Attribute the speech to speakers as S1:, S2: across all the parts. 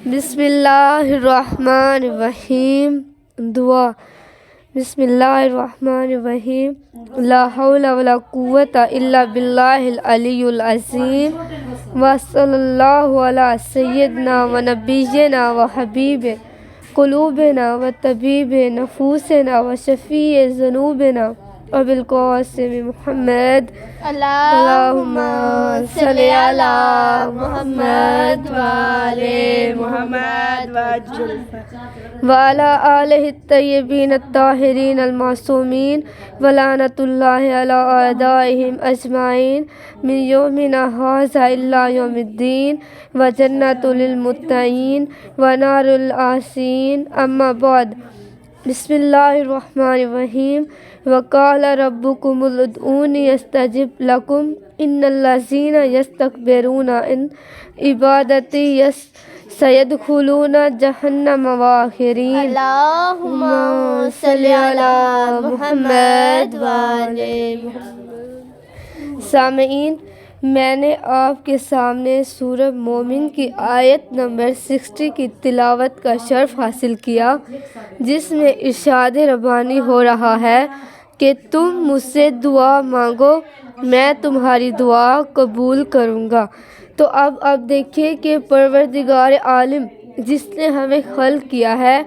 S1: بسم اللہ الرحمن الرحیم دعا۔ بسم اللہ الرحمن الرحیم لا حول ولا قوة الا باللہ العلی العظیم وصلی اللہ علی سیدنا و نبینا و حبیب قلوبنا و طبیب نفوسنا و شفیع ذنوبنا وبالقاسم محمد اللہم صلی علی محمد وعلی محمد وعلی آلہ الطیبین الطاہرین المعصومین ولعنۃ اللہ علی اعدائہم اجمعین من یومنا ھذا الی یوم الدین وجنۃ للمتقین ونار العاصین اما بعد۔ بسم اللہ الرحمن الرحیم وقال ربکم ادعونی استجب لکم ان الذین یستکبرون عن عبادتی سیدخلون جہنم داخرین۔
S2: اللہم صلی علی محمد وعلی محمد۔
S1: سامعین، میں نے آپ کے سامنے سورہ مومن کی آیت نمبر 60 کی تلاوت کا شرف حاصل کیا، جس میں ارشاد ربانی ہو رہا ہے کہ تم مجھ سے دعا مانگو، میں تمہاری دعا قبول کروں گا۔ تو اب دیکھیے کہ پروردگار عالم جس نے ہمیں خلق کیا ہے،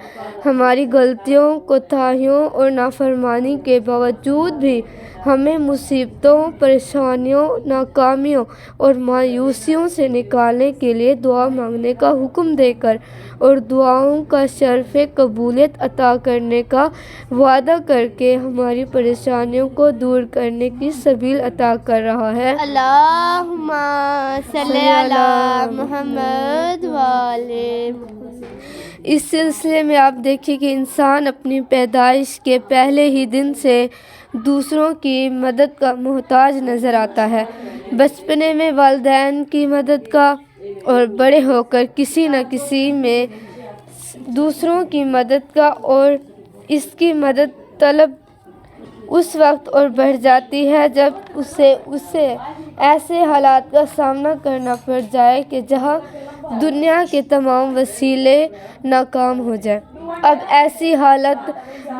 S1: ہماری غلطیوں، کوتاہیوں اور نافرمانی کے باوجود بھی ہمیں مصیبتوں، پریشانیوں، ناکامیوں اور مایوسیوں سے نکالنے کے لیے دعا مانگنے کا حکم دے کر اور دعاؤں کا شرف قبولیت عطا کرنے کا وعدہ کر کے ہماری پریشانیوں کو دور کرنے کی سبیل عطا کر رہا ہے۔
S2: اللہم صلی علی محمد وعلی محمد۔
S1: اس سلسلے میں آپ دیکھیں کہ انسان اپنی پیدائش کے پہلے ہی دن سے دوسروں کی مدد کا محتاج نظر آتا ہے، بچپنے میں والدین کی مدد کا اور بڑے ہو کر کسی نہ کسی میں دوسروں کی مدد کا، اور اس کی مدد طلب اس وقت اور بڑھ جاتی ہے جب اسے ایسے حالات کا سامنا کرنا پڑ جائے کہ جہاں دنیا کے تمام وسیلے ناکام ہو جائیں۔ اب ایسی حالت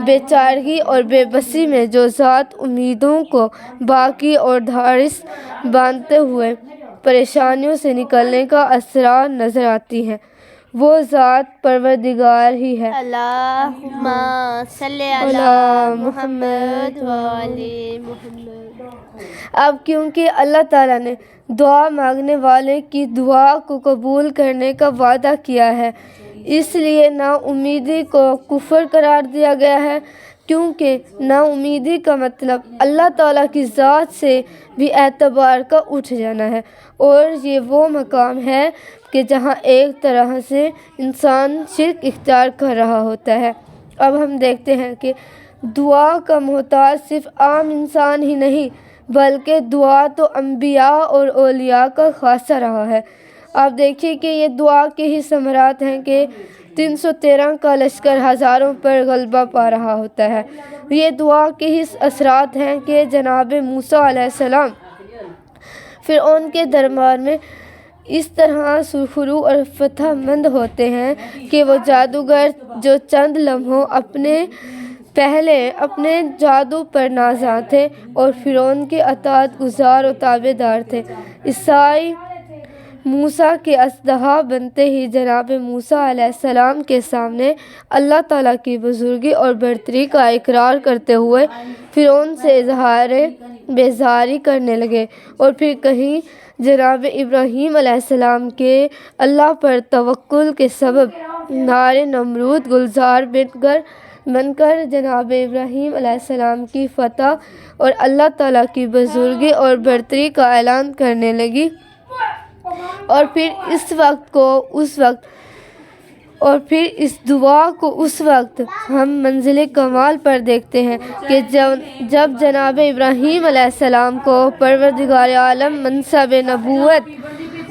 S1: بے چارگی اور بے بسی میں جو ذات امیدوں کو باقی اور دھارس باندھتے ہوئے پریشانیوں سے نکلنے کا اسرار نظر آتی ہے، وہ ذات پروردگار ہی ہے۔
S2: اللہم صلی علی محمد وعلی محمد۔
S1: اب کیونکہ اللہ تعالیٰ نے دعا مانگنے والے کی دعا کو قبول کرنے کا وعدہ کیا ہے، اس لیے نا امیدی کو کفر قرار دیا گیا ہے، کیونکہ نا امیدی کا مطلب اللہ تعالیٰ کی ذات سے بھی اعتبار کا اٹھ جانا ہے، اور یہ وہ مقام ہے کہ جہاں ایک طرح سے انسان شرک اختیار کر رہا ہوتا ہے۔ اب ہم دیکھتے ہیں کہ دعا کا محتاج صرف عام انسان ہی نہیں، بلکہ دعا تو انبیاء اور اولیاء کا خاصہ رہا ہے۔ آپ دیکھیے کہ یہ دعا کے ہی ثمرات ہیں کہ 313 کا لشکر ہزاروں پر غلبہ پا رہا ہوتا ہے۔ یہ دعا کے ہی اثرات ہیں کہ جناب موسیٰ علیہ السلام فرعون کے دربار میں اس طرح سرخرو اور فتح مند ہوتے ہیں کہ وہ جادوگر جو چند لمحوں اپنے جادو پر نازاں تھے اور فرعون کے اطاعت گزار و تابع دار تھے، عیسائی موسیٰ کے اژدہا بنتے ہی جناب موسیٰ علیہ السلام کے سامنے اللہ تعالیٰ کی بزرگی اور برتری کا اقرار کرتے ہوئے فرعون سے اظہار بیزاری کرنے لگے، اور پھر کہیں جناب ابراہیم علیہ السلام کے اللہ پر توکل کے سبب نار نمرود گلزار بن کر جناب ابراہیم علیہ السلام کی فتح اور اللہ تعالیٰ کی بزرگی اور برتری کا اعلان کرنے لگی، اور پھر اس دعا کو اس وقت ہم منزل کمال پر دیکھتے ہیں کہ جب جناب ابراہیم علیہ السلام کو پروردگار عالم منصب نبوت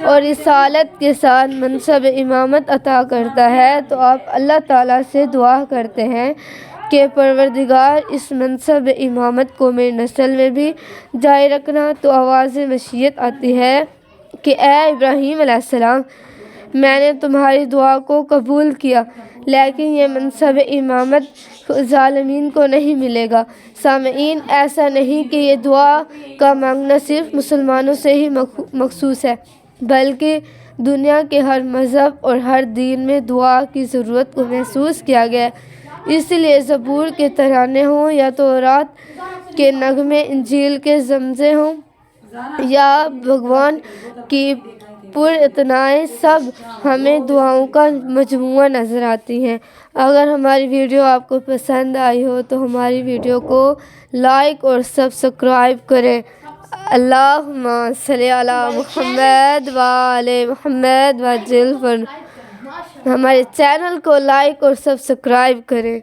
S1: اور رسالت کے ساتھ منصب امامت عطا کرتا ہے، تو آپ اللہ تعالیٰ سے دعا کرتے ہیں کہ پروردگار اس منصب امامت کو میری نسل میں بھی جاری رکھنا۔ تو آواز مشیت آتی ہے کہ اے ابراہیم علیہ السلام، میں نے تمہاری دعا کو قبول کیا، لیکن یہ منصب امامت ظالمین کو نہیں ملے گا۔ سامعین، ایسا نہیں کہ یہ دعا کا مانگنا صرف مسلمانوں سے ہی مخصوص ہے، بلکہ دنیا کے ہر مذہب اور ہر دین میں دعا کی ضرورت کو محسوس کیا گیا ہے۔ اس لیے زبور کے ترانے ہوں یا تورات کے نغمے، انجیل کے زمزے ہوں یا بھگوان کی پراطاعتیں، سب ہمیں دعاؤں کا مجموعہ نظر آتی ہیں۔ اگر ہماری ویڈیو آپ کو پسند آئی ہو تو ہماری ویڈیو کو لائک اور سبسکرائب کریں۔ اللہم صلی علی محمد وآل محمد وعجل فرج۔ ہمارے چینل کو لائک اور سبسکرائب کریں۔